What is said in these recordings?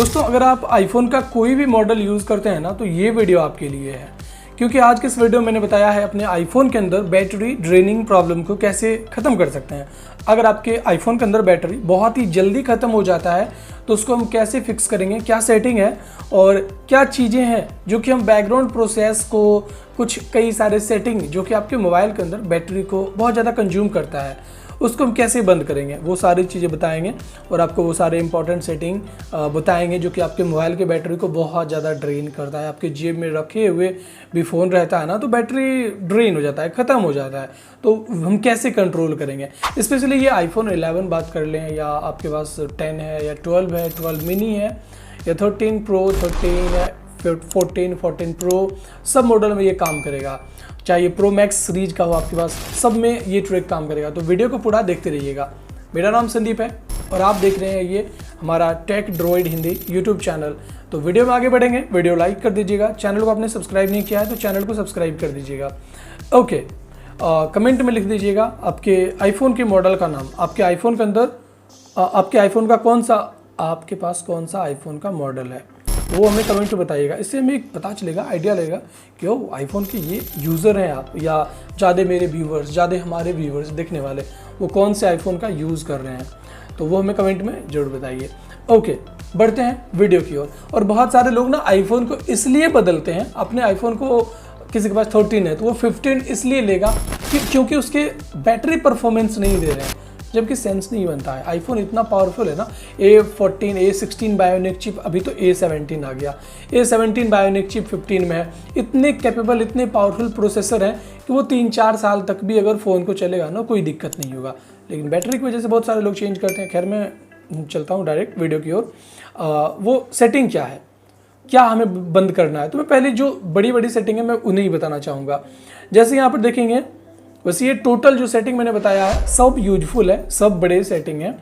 दोस्तों अगर आप आईफोन का कोई भी मॉडल यूज़ करते हैं ना तो ये वीडियो आपके लिए है, क्योंकि आज के इस वीडियो में मैंने बताया है अपने आईफोन के अंदर बैटरी ड्रेनिंग प्रॉब्लम को कैसे ख़त्म कर सकते हैं। अगर आपके आईफोन के अंदर बैटरी बहुत ही जल्दी ख़त्म हो जाता है तो उसको हम कैसे फिक्स करेंगे, क्या सेटिंग है और क्या चीज़ें हैं जो कि हम बैकग्राउंड प्रोसेस को कुछ कई सारे सेटिंग जो कि आपके मोबाइल के अंदर बैटरी को बहुत ज़्यादा कंज्यूम करता है उसको हम कैसे बंद करेंगे, वो सारी चीज़ें बताएंगे और आपको वो सारे इंपॉर्टेंट सेटिंग बताएंगे जो कि आपके मोबाइल के बैटरी को बहुत ज़्यादा ड्रेन करता है। आपके जेब में रखे हुए भी फ़ोन रहता है ना तो बैटरी ड्रेन हो जाता है, ख़त्म हो जाता है, तो हम कैसे कंट्रोल करेंगे। स्पेशली ये आईफोन 11 बात कर लें या आपके पास 10 है या 12 है, 12 मिनी है या 13 प्रो, 13 है, 14 प्रो, सब मॉडल में ये काम करेगा। चाहे ये प्रो मैक्स सीरीज का हो आपके पास, सब में ये ट्रिक काम करेगा। तो वीडियो को पूरा देखते रहिएगा। मेरा नाम संदीप है और आप देख रहे हैं ये हमारा take droid Hindi YouTube channel. तो वीडियो में आगे बढ़ेंगे, वीडियो लाइक कर दीजिएगा, चैनल को आपने सब्सक्राइब नहीं किया है तो चैनल को सब्सक्राइब कर दीजिएगा। ओके, कमेंट में लिख दीजिएगा आपके आईफोन के मॉडल का नाम, आपके आईफोन के अंदर आपके आईफोन का आपके पास कौन सा आईफोन का मॉडल है वो हमें कमेंट में बताइएगा। इससे हमें एक पता चलेगा, आइडिया लगेगा कि वो आईफोन के ये यूज़र हैं आप, या ज़्यादा मेरे व्यूवर्स, ज़्यादा हमारे व्यूवर्स देखने वाले वो कौन से आईफोन का यूज़ कर रहे हैं, तो वो हमें कमेंट में ज़रूर बताइए। ओके, बढ़ते हैं वीडियो की ओर। और बहुत सारे लोग ना आईफोन को इसलिए बदलते हैं, अपने आईफोन को किसी के पास 13 है तो वो 15 इसलिए लेगा क्योंकि उसके बैटरी परफॉर्मेंस नहीं दे रहे हैं, जबकि सेंस नहीं बनता है। आईफोन इतना पावरफुल है ना, A14 A16 बायोनिक चिप, अभी तो A17 आ गया, A17 बायोनिक चिप 15 में है। इतने कैपेबल, इतने पावरफुल प्रोसेसर हैं कि वो 3-4 साल तक भी अगर फ़ोन को चलेगा ना कोई दिक्कत नहीं होगा। लेकिन बैटरी की वजह से बहुत सारे लोग चेंज करते हैं। खैर मैं चलता हूँ डायरेक्ट वीडियो की ओर। वो सेटिंग क्या है, क्या हमें बंद करना है, तो मैं पहले जो बड़ी बड़ी सेटिंग है मैं उन्हें ही बताना चाहूँगा। जैसे यहाँ पर देखेंगे, वैसे ये टोटल जो सेटिंग मैंने बताया है सब यूजफुल है, सब बड़े सेटिंग है।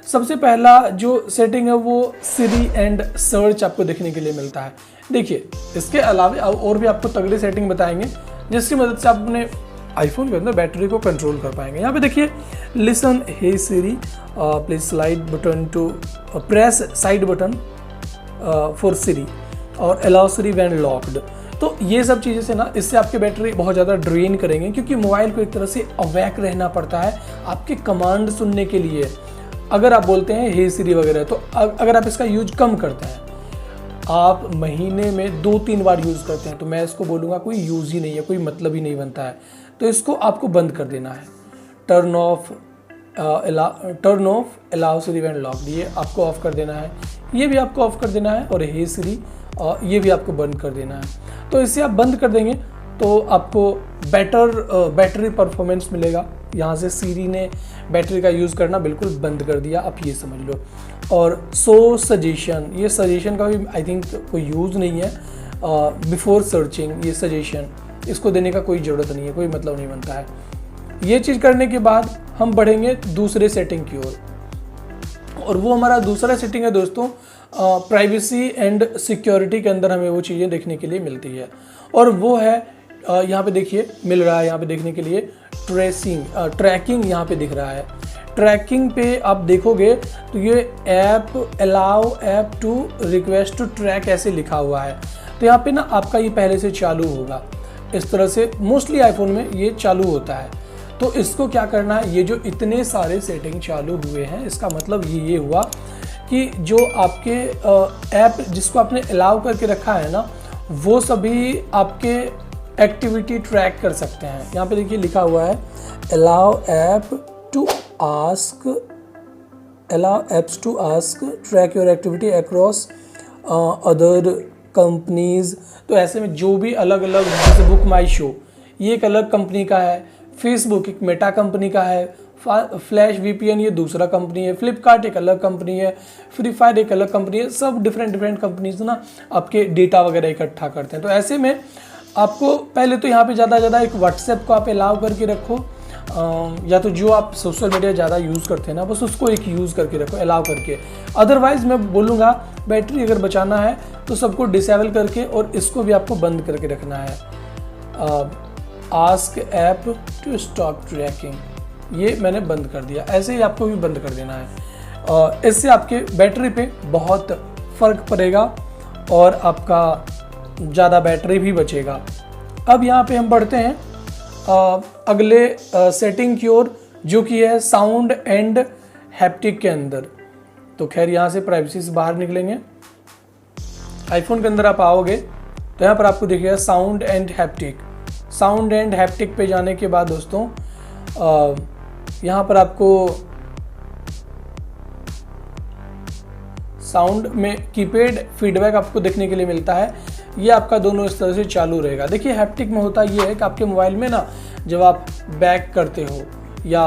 सबसे पहला जो सेटिंग है वो सिरी एंड सर्च आपको देखने के लिए मिलता है। देखिए, इसके अलावा और भी आपको तगड़ी सेटिंग बताएंगे जिसकी मदद से आप अपने आईफोन के अंदर बैटरी को कंट्रोल कर पाएंगे। यहाँ पे देखिए, listen hey Siri please slide button to press side button for Siri और अलाउ सिरी व्हेन लॉक्ड। तो ये सब चीज़ें से ना, इससे आपकी बैटरी बहुत ज़्यादा ड्रेन करेंगे, क्योंकि मोबाइल को एक तरह से अवैक रहना पड़ता है आपके कमांड सुनने के लिए। अगर आप बोलते हैं हे सिरी वगैरह, तो अगर आप इसका यूज कम करते हैं, आप महीने में 2-3 बार यूज़ करते हैं, तो मैं इसको बोलूँगा कोई यूज़ ही नहीं है, कोई मतलब ही नहीं बनता है। तो इसको आपको बंद कर देना है। Turn off allow Siri when locked, ये आपको ऑफ कर देना है, ये भी आपको ऑफ कर देना है, और हे सिरी ये भी आपको बंद कर देना है। तो इसे आप बंद कर देंगे तो आपको बैटरी परफॉर्मेंस मिलेगा। यहाँ से सीरी ने बैटरी का यूज़ करना बिल्कुल बंद कर दिया, आप ये समझ लो। और सजेशन, ये सजेशन का भी आई थिंक कोई यूज़ नहीं है। बिफोर सर्चिंग, ये सजेशन, इसको देने का कोई ज़रूरत नहीं है, कोई मतलब नहीं बनता है। ये चीज़ करने के बाद हम बढ़ेंगे दूसरे सेटिंग की ओर, और वो हमारा दूसरा सेटिंग है दोस्तों, प्राइवेसी एंड सिक्योरिटी के अंदर हमें वो चीज़ें देखने के लिए मिलती है। और वो है यहाँ पे देखिए मिल रहा है, यहाँ पे देखने के लिए ट्रैकिंग यहाँ पे दिख रहा है। ट्रैकिंग पे आप देखोगे तो ये app allow app to request to track ऐसे लिखा हुआ है। तो यहाँ पे ना आपका ये पहले से चालू होगा, इस तरह से मोस्टली आईफोन में ये चालू होता है। तो इसको क्या करना है, ये जो इतने सारे सेटिंग चालू हुए हैं, इसका मतलब ये हुआ कि जो आपके ऐप जिसको आपने अलाउ करके रखा है ना, वो सभी आपके एक्टिविटी ट्रैक कर सकते हैं। यहाँ पे देखिए लिखा हुआ है allow apps to ask track your activity across other companies. तो ऐसे में जो भी अलग अलग, जैसे बुक माई शो ये एक अलग कंपनी का है, फेसबुक एक मेटा कंपनी का है, फ्लैश VPN ये दूसरा कंपनी है, फ्लिपकार्ट एक अलग कंपनी है, फ्री फायर एक अलग कंपनी है, सब डिफरेंट कंपनीज ना आपके डेटा वगैरह इकट्ठा करते हैं। तो ऐसे में आपको पहले तो यहाँ पे ज़्यादा एक व्हाट्सएप को आप अलाउ करके रखो, या तो जो आप सोशल मीडिया ज़्यादा यूज़ करते हैं ना बस उसको एक यूज़ करके रखो अलाउ करके। अदरवाइज़ मैं बोलूँगा बैटरी अगर बचाना है तो सबको डिसेबल करके और इसको भी आपको बंद करके रखना है। Ask app to stop tracking, ये मैंने बंद कर दिया, ऐसे ही आपको भी बंद कर देना है। इससे आपके बैटरी पे बहुत फ़र्क पड़ेगा और आपका ज़्यादा बैटरी भी बचेगा। अब यहाँ पे हम बढ़ते हैं अगले सेटिंग की ओर, जो कि है साउंड एंड हैप्टिक के अंदर। तो खैर यहाँ से प्राइवेसी से बाहर निकलेंगे। आईफोन के अंदर आप आओगे तो यहाँ पर आपको दिखेगा sound and haptic. Sound and haptic पे जाने के बाद दोस्तों यहाँ पर आपको साउंड में कीपैड फीडबैक आपको देखने के लिए मिलता है। ये आपका दोनों इस तरह से चालू रहेगा। देखिए हैप्टिक में होता ये है कि आपके मोबाइल में ना जब आप बैक करते हो या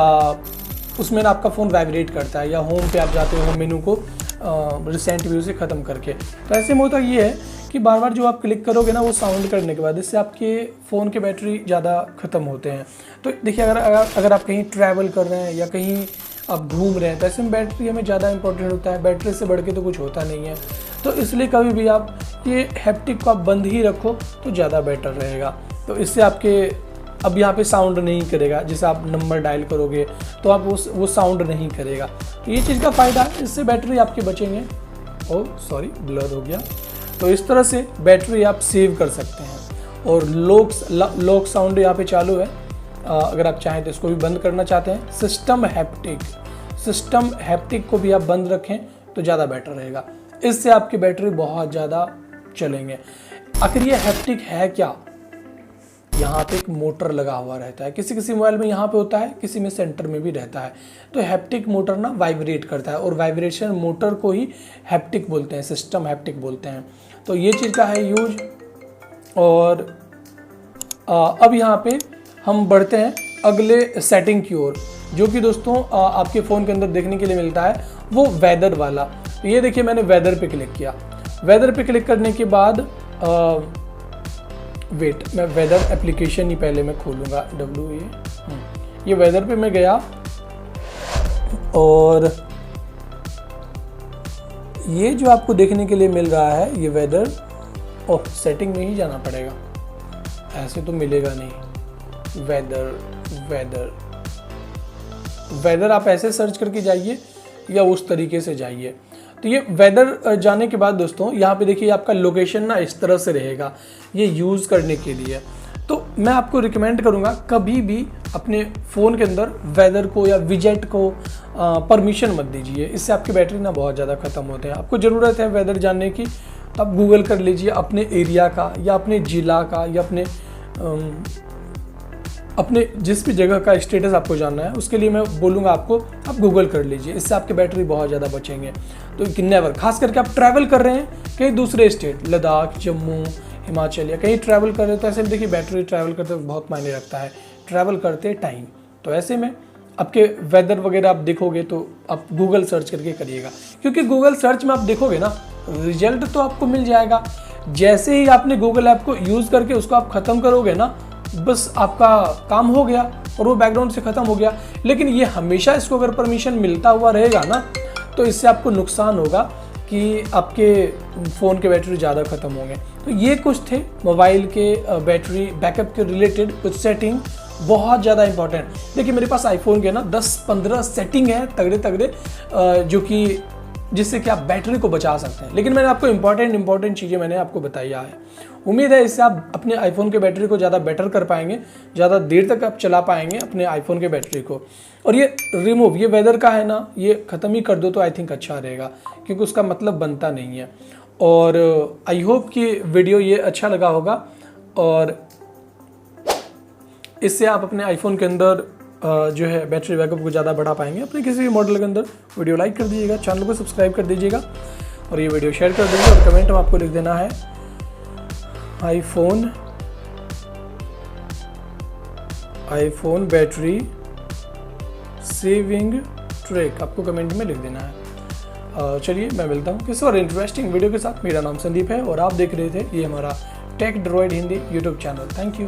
उसमें ना आपका फ़ोन वाइब्रेट करता है, या होम पे आप जाते हो होम मेनू को रिसेंट व्यू से ख़त्म करके, तो ऐसे में होता ये है कि बार बार जो आप क्लिक करोगे ना वो साउंड करने के बाद इससे आपके फ़ोन के बैटरी ज़्यादा ख़त्म होते हैं। तो देखिए अगर आप कहीं ट्रैवल कर रहे हैं या कहीं आप घूम रहे हैं तो ऐसे में बैटरी हमें ज़्यादा इंपॉर्टेंट होता है। बैटरी से बढ़ के तो कुछ होता नहीं है। तो इसलिए कभी भी आप ये हैप्टिक को आप बंद ही रखो तो ज़्यादा बेटर रहेगा। तो इससे आपके अब यहाँ पे साउंड नहीं करेगा। जैसे आप नंबर डायल करोगे तो आप वो साउंड नहीं करेगा। तो ये चीज़ का फ़ायदा है, इससे बैटरी आपके बचेंगे। ओह सॉरी, ब्लर हो गया। तो इस तरह से बैटरी आप सेव कर सकते हैं। और लॉक साउंड यहाँ पे चालू है। अगर आप चाहें तो इसको भी बंद करना चाहते हैं। सिस्टम हैप्टिक को भी आप बंद रखें तो ज़्यादा बेटर रहेगा। इससे आपकी बैटरी बहुत ज़्यादा चलेंगे। आखिर ये हैप्टिक है क्या? यहाँ पे एक मोटर लगा हुआ रहता है। किसी किसी मोबाइल में यहाँ पे होता है, किसी में सेंटर में भी रहता है। तो हैप्टिक मोटर ना वाइब्रेट करता है और वाइब्रेशन मोटर को ही हैप्टिक बोलते हैं, सिस्टम हैप्टिक बोलते हैं। तो ये चीज़ का है यूज। और अब यहाँ पे हम बढ़ते हैं अगले सेटिंग की ओर, जो कि दोस्तों आपके फ़ोन के अंदर देखने के लिए मिलता है, वो वेदर वाला। तो ये देखिए मैंने वेदर पे क्लिक किया। वेदर पे क्लिक करने के बाद वेट, मैं वेदर एप्लीकेशन ही पहले मैं खोलूँगा। ये वेदर पे मैं गया और ये जो आपको देखने के लिए मिल रहा है ये वेदर, सेटिंग में ही जाना पड़ेगा, ऐसे तो मिलेगा नहीं। वेदर आप ऐसे सर्च करके जाइए या उस तरीके से जाइए। तो ये वेदर जाने के बाद दोस्तों यहाँ पे देखिए आपका लोकेशन ना इस तरह से रहेगा ये यूज़ करने के लिए। तो मैं आपको रिकमेंड करूँगा कभी भी अपने फ़ोन के अंदर वेदर को या विजेट को परमिशन मत दीजिए। इससे आपकी बैटरी ना बहुत ज़्यादा ख़त्म होते हैं। आपको ज़रूरत है वेदर जानने की तो आप गूगल कर लीजिए अपने एरिया का या अपने ज़िला का या अपने जिस भी जगह का स्टेटस आपको जानना है, उसके लिए मैं बोलूँगा आपको आप गूगल कर लीजिए। इससे आपके बैटरी बहुत ज़्यादा बचेंगे। तो नेवर, खास करके आप ट्रैवल कर रहे हैं कहीं दूसरे स्टेट, लद्दाख, जम्मू, हिमाचल या कहीं ट्रैवल कर रहे हैं, तो ऐसे में देखिए बैटरी ट्रैवल करते बहुत मायने रखता है, ट्रैवल करते टाइम। तो ऐसे में आपके वेदर वगैरह आप देखोगे तो आप गूगल सर्च करके करिएगा, क्योंकि गूगल सर्च में आप देखोगे ना रिजल्ट तो आपको मिल जाएगा। जैसे ही आपने गूगल ऐप को यूज़ करके उसको आप ख़त्म करोगे ना, बस आपका काम हो गया और वो बैकग्राउंड से ख़त्म हो गया। लेकिन ये हमेशा इसको अगर परमिशन मिलता हुआ रहेगा ना, तो इससे आपको नुकसान होगा कि आपके फ़ोन के बैटरी ज़्यादा ख़त्म होंगे। तो ये कुछ थे मोबाइल के बैटरी बैकअप के रिलेटेड कुछ सेटिंग, बहुत ज़्यादा इंपॉर्टेंट। देखिए मेरे पास आईफोन के ना 10-15 सेटिंग है तगड़े जो कि जिससे कि आप बैटरी को बचा सकते हैं। लेकिन मैंने आपको इंपॉर्टेंट चीज़ें मैंने आपको बताया है। उम्मीद है इससे आप अपने आईफोन के बैटरी को ज़्यादा बेटर कर पाएंगे, ज़्यादा देर तक आप चला पाएंगे अपने आईफोन के बैटरी को। और ये रिमूव, ये वेदर का है ना, ये ख़त्म ही कर दो तो आई थिंक अच्छा रहेगा, क्योंकि उसका मतलब बनता नहीं है। और आई होप कि वीडियो ये अच्छा लगा होगा और इससे आप अपने आईफोन के अंदर जो है बैटरी बैकअप को ज़्यादा बढ़ा पाएंगे। अपने किसी भी मॉडल के अंदर वीडियो लाइक कर दीजिएगा, चैनल को सब्सक्राइब कर दीजिएगा और ये वीडियो शेयर कर दीजिएगा। और कमेंट में आपको लिख देना है आईफोन बैटरी सेविंग ट्रिक, आपको कमेंट में लिख देना है। चलिए मैं मिलता हूँ किसी और इंटरेस्टिंग वीडियो के साथ। मेरा नाम संदीप है और आप देख रहे थे ये हमारा take droid Hindi YouTube channel. Thank you.